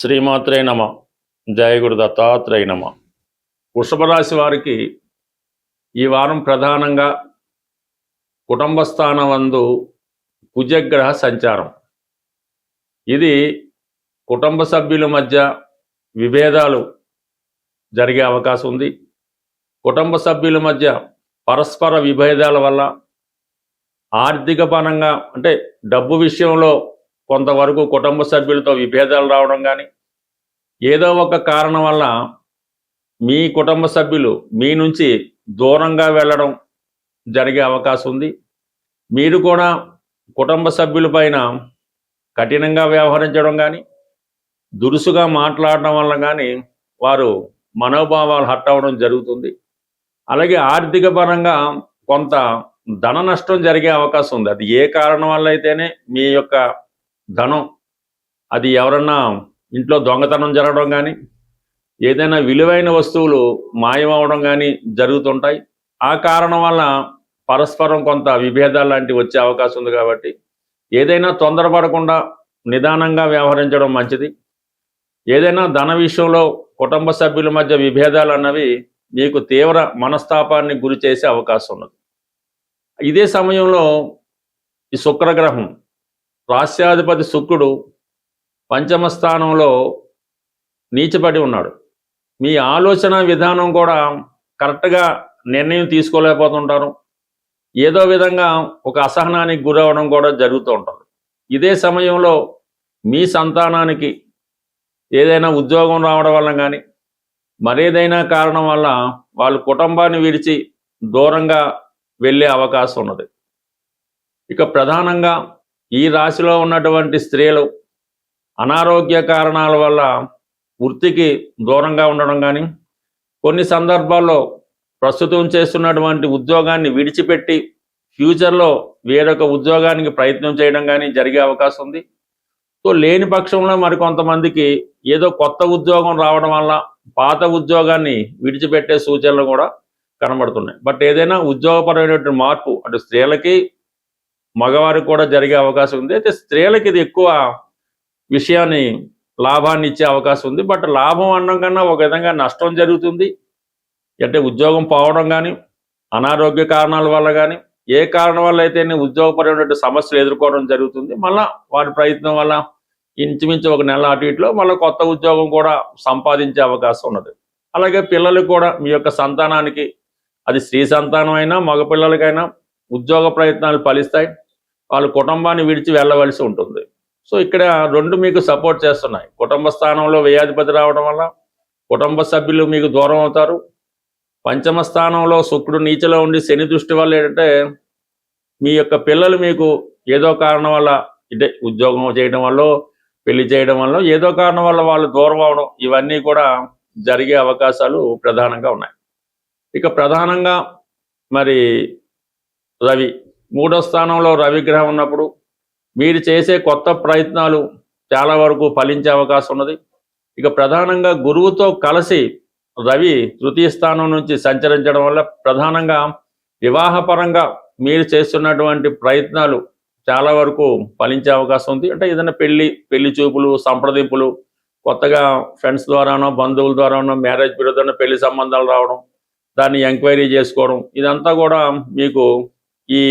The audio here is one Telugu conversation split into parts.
శ్రీమాత్రే నమ. జయ గురు దత్తాత్రేయ నమ. వృషభ రాశి వారికి ఈ వారం ప్రధానంగా కుటుంబ స్థానమందు కుజగ్రహ సంచారం. ఇది కుటుంబ సభ్యుల మధ్య విభేదాలు జరిగే అవకాశం ఉంది. కుటుంబ సభ్యుల మధ్య పరస్పర విభేదాల వల్ల ఆర్థిక పరంగా అంటే డబ్బు విషయంలో కొంతవరకు కుటుంబ సభ్యులతో విభేదాలు రావడం కానీ, ఏదో ఒక కారణం వల్ల మీ కుటుంబ సభ్యులు మీ నుంచి దూరంగా వెళ్ళడం జరిగే అవకాశం ఉంది. మీరు కూడా కుటుంబ సభ్యులపైన కఠినంగా వ్యవహరించడం కానీ, దురుసుగా మాట్లాడడం వల్ల కానీ వారు మనోభావాలు హర్ట్ అవ్వడం జరుగుతుంది. అలాగే ఆర్థిక పరంగా కొంత ధన నష్టం జరిగే అవకాశం ఉంది. అది ఏ కారణం వల్ల అయితేనే మీ యొక్క ధనం, అది ఎవరన్నా ఇంట్లో దొంగతనం జరగడం కానీ, ఏదైనా విలువైన వస్తువులు మాయమవడం కానీ జరుగుతుంటాయి. ఆ కారణం వల్ల పరస్పరం కొంత విభేదాలు లాంటివి వచ్చే అవకాశం ఉంది. కాబట్టి ఏదైనా తొందరపడకుండా నిదానంగా వ్యవహరించడం మంచిది. ఏదైనా ధన విషయంలో కుటుంబ సభ్యుల మధ్య విభేదాలు అన్నవి మీకు తీవ్ర మనస్తాపాన్ని గురి చేసే అవకాశం ఉన్నది. ఇదే సమయంలో ఈ శుక్రగ్రహం, రాస్యాధిపతి శుక్రుడు పంచమ స్థానంలో నీచపడి ఉన్నాడు. మీ ఆలోచన విధానం కూడా కరెక్ట్గా నిర్ణయం తీసుకోలేకపోతుంటారు. ఏదో విధంగా ఒక అసహనానికి గురవడం కూడా జరుగుతూ ఉంటుంది. ఇదే సమయంలో మీ సంతానానికి ఏదైనా ఉద్యోగం రావడం వల్ల కానీ, మరేదైనా కారణం వల్ల వాళ్ళు కుటుంబాన్ని విడిచి దూరంగా వెళ్ళే అవకాశం ఉన్నది. ఇక ప్రధానంగా ఈ రాశిలో ఉన్నటువంటి స్త్రీలు అనారోగ్య కారణాల వల్ల వృత్తికి దూరంగా ఉండడం కానీ, కొన్ని సందర్భాల్లో ప్రస్తుతం చేస్తున్నటువంటి ఉద్యోగాన్ని విడిచిపెట్టి ఫ్యూచర్లో వేరొక ఉద్యోగానికి ప్రయత్నం చేయడం కానీ జరిగే అవకాశం ఉంది. సో లేని పక్షంలో మరికొంతమందికి ఏదో కొత్త ఉద్యోగం రావడం వల్ల పాత ఉద్యోగాన్ని విడిచిపెట్టే సూచనలు కూడా కనబడుతున్నాయి. బట్ ఏదైనా ఉద్యోగపరమైనటువంటి మార్పు అటు స్త్రీలకి మగవారికి కూడా జరిగే అవకాశం ఉంది. అయితే స్త్రీలకి ఇది ఎక్కువ విషయాన్ని లాభాన్ని ఇచ్చే అవకాశం ఉంది. బట్ లాభం అనడం కన్నా ఒక విధంగా నష్టం జరుగుతుంది. అంటే ఉద్యోగం పోవడం కానీ, అనారోగ్య కారణాల వల్ల కానీ, ఏ కారణం వల్ల అయితే ఉద్యోగపరమైనటువంటి సమస్యలు ఎదుర్కోవడం జరుగుతుంది. మళ్ళీ వారి ప్రయత్నం వల్ల ఇంచుమించు ఒక నెల అటు ఇటులో మళ్ళీ కొత్త ఉద్యోగం కూడా సంపాదించే అవకాశం ఉన్నది. అలాగే పిల్లలు కూడా మీ యొక్క సంతానానికి, అది స్త్రీ సంతానం అయినా మగపిల్లలకైనా ఉద్యోగ ప్రయత్నాలు ఫలిస్తాయి. వాళ్ళ కుటుంబాన్ని విడిచి వెళ్ళవలసి ఉంటుంది. సో ఇక్కడ రెండు మీకు సపోర్ట్ చేస్తున్నాయి. కుటుంబ స్థానంలో వ్యయాధిపతి రావడం వల్ల కుటుంబ సభ్యులు మీకు దూరం అవుతారు. పంచమ స్థానంలో శుక్రుడు నీచలో ఉండి శని దృష్టి వల్ల ఏంటంటే మీ యొక్క పిల్లలు మీకు ఏదో కారణం వల్ల, అంటే ఉద్యోగం చేయడం వల్ల, పెళ్లి చేయడం వల్ల, ఏదో కారణం వల్ల వాళ్ళు దూరం అవడం, ఇవన్నీ కూడా జరిగే అవకాశాలు ప్రధానంగా ఉన్నాయి. ఇక ప్రధానంగా మరి రవి, మూడో స్థానంలో రవిగ్రహం ఉన్నప్పుడు మీరు చేసే కొత్త ప్రయత్నాలు చాలా వరకు ఫలించే అవకాశం ఉన్నది. ఇక ప్రధానంగా గురువుతో కలిసి రవి తృతీయ స్థానం నుంచి సంచరించడం వల్ల ప్రధానంగా వివాహపరంగా మీరు చేస్తున్నటువంటి ప్రయత్నాలు చాలా వరకు ఫలించే అవకాశం ఉంది. అంటే ఏదైనా పెళ్లి చూపులు, సంప్రదింపులు, కొత్తగా ఫ్రెండ్స్ ద్వారానో బంధువుల ద్వారానో మ్యారేజ్ పీరియడ్లోనో పెళ్లి సంబంధాలు రావడం, దాన్ని ఎంక్వైరీ చేసుకోవడం, ఇదంతా కూడా మీకు ఈ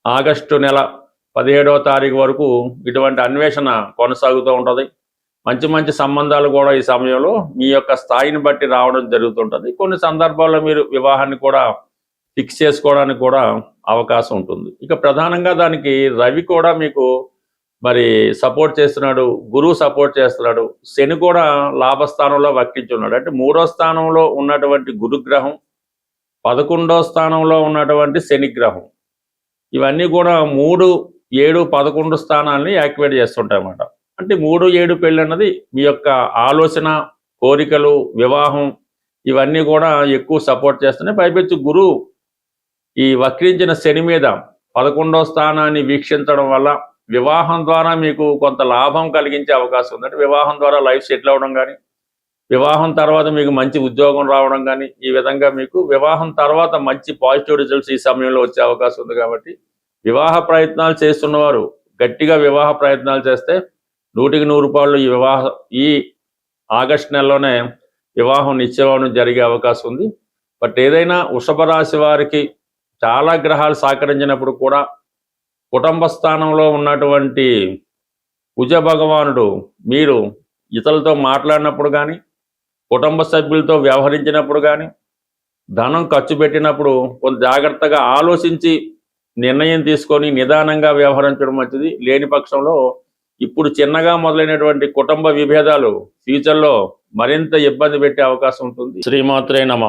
ఆగస్టు నెల 17వ తారీఖు వరకు ఇటువంటి అన్వేషణ కొనసాగుతూ ఉంటుంది. మంచి మంచి సంబంధాలు కూడా ఈ సమయంలో మీ యొక్క స్థాయిని బట్టి రావడం జరుగుతుంటుంది. కొన్ని సందర్భాల్లో మీరు వివాహాన్ని కూడా ఫిక్స్ చేసుకోవడానికి కూడా అవకాశం ఉంటుంది. ఇక ప్రధానంగా దానికి రవి కూడా మీకు మరి సపోర్ట్ చేస్తున్నాడు, గురువు సపోర్ట్ చేస్తున్నాడు, శని కూడా లాభస్థానంలో వక్రించున్నాడు. అంటే మూడో స్థానంలో ఉన్నటువంటి గురుగ్రహం, 11వ స్థానంలో ఉన్నటువంటి శనిగ్రహం, ఇవన్నీ కూడా 3, 7, 11 స్థానాలని యాక్టివేట్ చేస్తుంటాయి అన్నమాట. అంటే 3, 7 పెళ్ళి అన్నది మీ యొక్క ఆలోచన, కోరికలు, వివాహం, ఇవన్నీ కూడా ఎక్కువ సపోర్ట్ చేస్తున్నాయి. పైపెచ్చు గురువు ఈ వక్రించిన శని మీద 11వ స్థానాన్ని వీక్షించడం వల్ల వివాహం ద్వారా మీకు కొంత లాభం కలిగించే అవకాశం ఉంది. అంటే వివాహం ద్వారా లైఫ్ సెటిల్ అవ్వడం కానీ, వివాహం తర్వాత మీకు మంచి ఉద్యోగం రావడం కానీ, ఈ విధంగా మీకు వివాహం తర్వాత మంచి పాజిటివ్ రిజల్ట్స్ ఈ సమయంలో వచ్చే అవకాశం ఉంది. కాబట్టి వివాహ ప్రయత్నాలు చేస్తున్నవారు గట్టిగా వివాహ ప్రయత్నాలు చేస్తే 100% ఈ ఆగస్టు నెలలోనే వివాహం నిశ్చయం జరిగే అవకాశం ఉంది. బట్ ఏదైనా వృషభ రాశి వారికి చాలా గ్రహాలు సహకరించినప్పుడు కూడా కుటుంబ స్థానంలో ఉన్నటువంటి కుజ భగవానుడు మీరు ఇతరులతో మాట్లాడినప్పుడు కానీ, కుటుంబ సభ్యులతో వ్యవహరించినప్పుడు కానీ, ధనం ఖర్చు పెట్టినప్పుడు కొంత జాగ్రత్తగా ఆలోచించి నిర్ణయం తీసుకొని నిదానంగా వ్యవహరించడం మంచిది. లేని పక్షంలో ఇప్పుడు చిన్నగా మొదలైనటువంటి కుటుంబ విభేదాలు ఫ్యూచర్లో మరింత ఇబ్బంది పెట్టే అవకాశం ఉంటుంది. శ్రీమాత్రే నమ.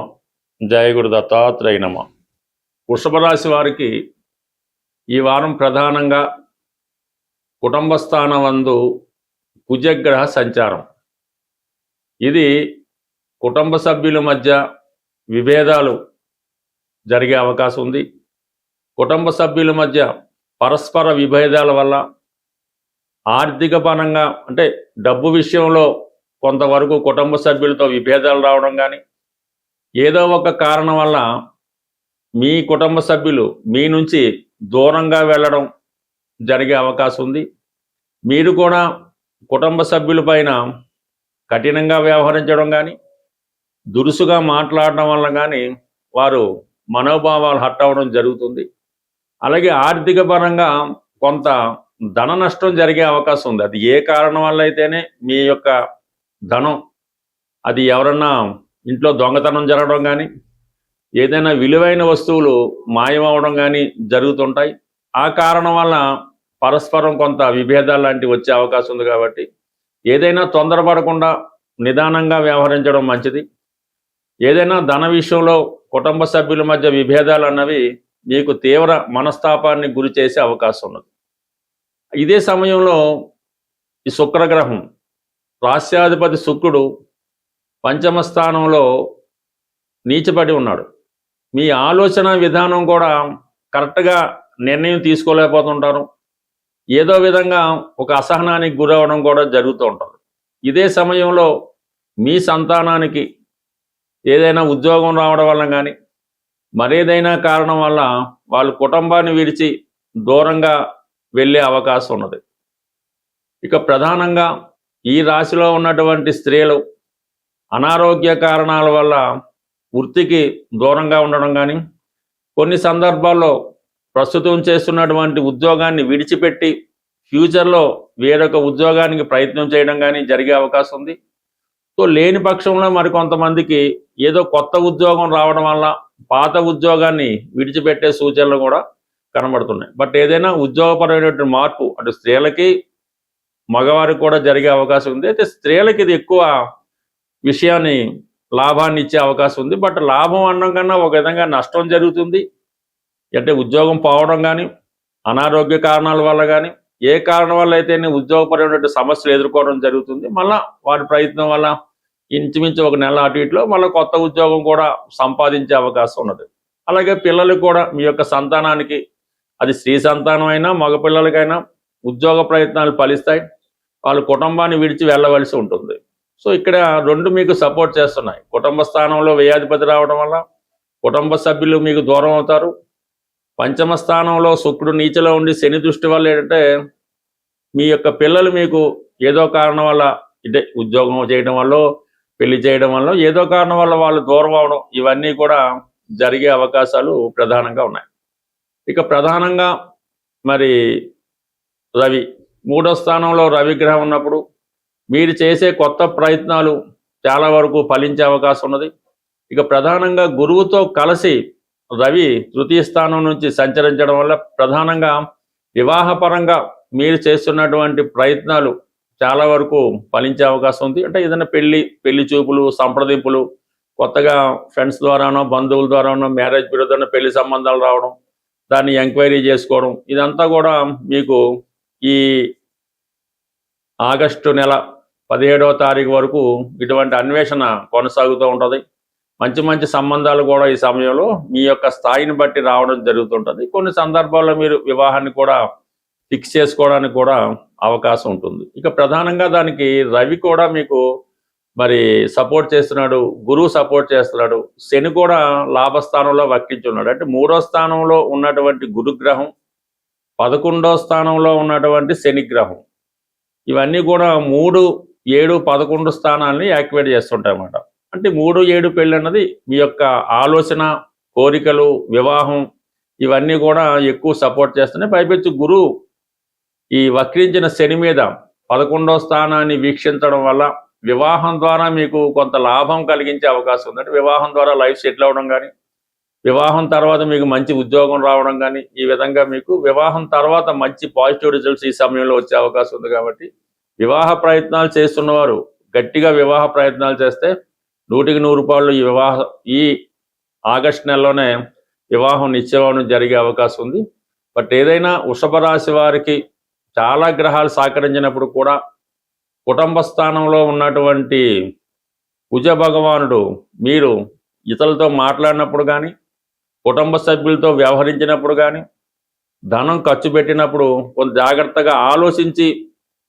జయ గురు దత్తాత్రేయ నమ. వృషభ రాశి వారికి ఈ వారం ప్రధానంగా కుటుంబ స్థానమందు కుజగ్రహ సంచారం. ఇది కుటుంబ సభ్యుల మధ్య విభేదాలు జరిగే అవకాశం ఉంది. కుటుంబ సభ్యుల మధ్య పరస్పర విభేదాల వల్ల ఆర్థిక పరంగా అంటే డబ్బు విషయంలో కొంతవరకు కుటుంబ సభ్యులతో విభేదాలు రావడం కానీ, ఏదో ఒక కారణం వల్ల మీ కుటుంబ సభ్యులు మీ నుంచి దూరంగా వెళ్ళడం జరిగే అవకాశం ఉంది. మీరు కూడా కుటుంబ సభ్యులపైన కఠినంగా వ్యవహరించడం కానీ, దురుసుగా మాట్లాడడం వల్ల కానీ వారు మనోభావాలు హర్ట్ అవ్వడం జరుగుతుంది. అలాగే ఆర్థిక పరంగా కొంత ధన నష్టం జరిగే అవకాశం ఉంది. అది ఏ కారణం వల్ల అయితేనే మీ యొక్క ధనం అది ఎవరన్నా ఇంట్లో దొంగతనం జరగడం కానీ, ఏదైనా విలువైన వస్తువులు మాయమవడం కానీ జరుగుతుంటాయి. ఆ కారణం వల్ల పరస్పరం కొంత విభేదాలు లాంటివి వచ్చే అవకాశం ఉంది. కాబట్టి ఏదైనా తొందరపడకుండా నిదానంగా వ్యవహరించడం మంచిది. ఏదైనా ధన విషయంలో కుటుంబ సభ్యుల మధ్య విభేదాలు అన్నవి మీకు తీవ్ర మనస్తాపాన్ని గురి చేసే అవకాశం ఉన్నది. ఇదే సమయంలో ఈ శుక్రగ్రహం రాస్యాధిపతి శుక్రుడు పంచమ స్థానంలో నీచపడి ఉన్నాడు. మీ ఆలోచన విధానం కూడా కరెక్ట్గా నిర్ణయం తీసుకోలేకపోతుంటారు. ఏదో విధంగా ఒక అసహనానికి గురవడం కూడా జరుగుతూ ఉంటుంది. ఇదే సమయంలో మీ సంతానానికి ఏదైనా ఉద్యోగం రావడం వల్ల కానీ, మరేదైనా కారణం వల్ల వాళ్ళు కుటుంబాన్ని విడిచి దూరంగా వెళ్ళే అవకాశం ఉన్నది. ఇక ప్రధానంగా ఈ రాశిలో ఉన్నటువంటి స్త్రీలు అనారోగ్య కారణాల వల్ల వృత్తికి దూరంగా ఉండడం కానీ, కొన్ని సందర్భాల్లో ప్రస్తుతం చేస్తున్నటువంటి ఉద్యోగాన్ని విడిచిపెట్టి ఫ్యూచర్లో వేరొక ఉద్యోగానికి ప్రయత్నం చేయడం కానీ జరిగే అవకాశం ఉంది. సో లేని పక్షంలో మరికొంతమందికి ఏదో కొత్త ఉద్యోగం రావడం వల్ల పాత ఉద్యోగాన్ని విడిచిపెట్టే సూచనలు కూడా కనబడుతున్నాయి. బట్ ఏదైనా ఉద్యోగపరమైనటువంటి మార్పు అటు స్త్రీలకి మగవారికి కూడా జరిగే అవకాశం ఉంది. అయితే స్త్రీలకి ఇది ఎక్కువ విషయాన్ని లాభాన్ని ఇచ్చే అవకాశం ఉంది. బట్ లాభం అనడం కన్నా ఒక విధంగా నష్టం జరుగుతుంది. అంటే ఉద్యోగం పోవడం కానీ, అనారోగ్య కారణాల వల్ల కానీ, ఏ కారణం వల్ల అయితే ఉద్యోగపరమైనటువంటి సమస్యలు ఎదుర్కోవడం జరుగుతుంది. మళ్ళీ వారి ప్రయత్నం వల్ల ఇంచుమించు ఒక నెల అటు ఇటులో మళ్ళీ కొత్త ఉద్యోగం కూడా సంపాదించే అవకాశం ఉన్నది. అలాగే పిల్లలకు కూడా మీ యొక్క సంతానానికి అది స్త్రీ సంతానం అయినా మగపిల్లలకైనా ఉద్యోగ ప్రయత్నాలు ఫలిస్తాయి. వాళ్ళ కుటుంబాన్ని విడిచి వెళ్ళవలసి ఉంటుంది. సో ఇక్కడ రెండు మీకు సపోర్ట్ చేస్తున్నాయి. కుటుంబ స్థానంలో వ్యయాధిపతి రావడం వల్ల కుటుంబ సభ్యులు మీకు దూరం అవుతారు. పంచమ స్థానంలో శుక్రుడు నీచలో ఉండి శని దృష్టి వల్ల ఏంటంటే మీ యొక్క పిల్లలు మీకు ఏదో కారణం వల్ల అంటే ఉద్యోగం చేయడం వల్ల, పెళ్లి చేయడం వల్ల, ఏదో కారణం వల్ల వాళ్ళు దూరం అవడం, ఇవన్నీ కూడా జరిగే అవకాశాలు ప్రధానంగా ఉన్నాయి. ఇక ప్రధానంగా మరి రవి మూడో స్థానంలో రవి గ్రహం ఉన్నప్పుడు మీరు చేసే కొత్త ప్రయత్నాలు చాలా వరకు ఫలించే అవకాశం ఉన్నది. ఇక ప్రధానంగా గురువుతో కలిసి రవి తృతీయ స్థానం నుంచి సంచరించడం వల్ల ప్రధానంగా వివాహపరంగా మీరు చేస్తున్నటువంటి ప్రయత్నాలు చాలా వరకు ఫలించే అవకాశం ఉంది. అంటే ఏదైనా పెళ్లి చూపులు, సంప్రదింపులు, కొత్తగా ఫ్రెండ్స్ ద్వారానో బంధువుల ద్వారానో మ్యారేజ్ పీరియడ్ పెళ్లి సంబంధాలు రావడం, దాన్ని ఎంక్వైరీ చేసుకోవడం, ఇదంతా కూడా మీకు ఈ ఆగస్టు నెల 17వ తారీఖు వరకు ఇటువంటి అన్వేషణ కొనసాగుతూ ఉంటుంది. మంచి మంచి సంబంధాలు కూడా ఈ సమయంలో మీ యొక్క స్థాయిని బట్టి రావడం జరుగుతుంటుంది. కొన్ని సందర్భాల్లో మీరు వివాహాన్ని కూడా ఫిక్స్ చేసుకోవడానికి కూడా అవకాశం ఉంటుంది. ఇక ప్రధానంగా దానికి రవి కూడా మీకు మరి సపోర్ట్ చేస్తున్నాడు, గురువు సపోర్ట్ చేస్తున్నాడు, శని కూడా లాభస్థానంలో వక్రించున్నాడు. అంటే మూడో స్థానంలో ఉన్నటువంటి గురుగ్రహం, 11వ స్థానంలో ఉన్నటువంటి శనిగ్రహం, ఇవన్నీ కూడా 3, 7, 11 స్థానాల్ని యాక్టివేట్ చేస్తుంటాయి అన్నమాట. అంటే 3, 7 పెళ్ళి అన్నది మీ యొక్క ఆలోచన, కోరికలు, వివాహం ఇవన్నీ కూడా ఎక్కువ సపోర్ట్ చేస్తున్నాయి. పైపెచ్చు గురువు ఈ వక్రించిన శని మీద 11వ స్థానాన్ని వీక్షించడం వల్ల వివాహం ద్వారా మీకు కొంత లాభం కలిగించే అవకాశం ఉంది. అంటే వివాహం ద్వారా లైఫ్ సెటిల్ అవ్వడం కానీ, వివాహం తర్వాత మీకు మంచి ఉద్యోగం రావడం కానీ, ఈ విధంగా మీకు వివాహం తర్వాత మంచి పాజిటివ్ రిజల్ట్స్ ఈ సమయంలో వచ్చే అవకాశం ఉంది. కాబట్టి వివాహ ప్రయత్నాలు చేస్తున్నవారు గట్టిగా వివాహ ప్రయత్నాలు చేస్తే 100కి 100 ఈ ఆగస్టు నెలలోనే వివాహం నిశ్చయం జరిగే అవకాశం ఉంది. బట్ ఏదైనా వృషభ రాశి వారికి చాలా గ్రహాలు సహకరించినప్పుడు కూడా కుటుంబ స్థానంలో ఉన్నటువంటి కుజ భగవానుడు మీరు ఇతరులతో మాట్లాడినప్పుడు కానీ, కుటుంబ సభ్యులతో వ్యవహరించినప్పుడు కానీ, ధనం ఖర్చు పెట్టినప్పుడు కొంత జాగ్రత్తగా ఆలోచించి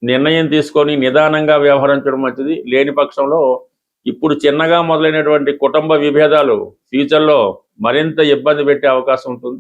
నిర్ణయం తీసుకొని నిదానంగా వ్యవహరించడం మంచిది. లేని పక్షంలో ఇప్పుడు చిన్నగా మొదలైనటువంటి కుటుంబ విభేదాలు ఫ్యూచర్లో మరింత ఇబ్బంది పెట్టే అవకాశం ఉంటుంది.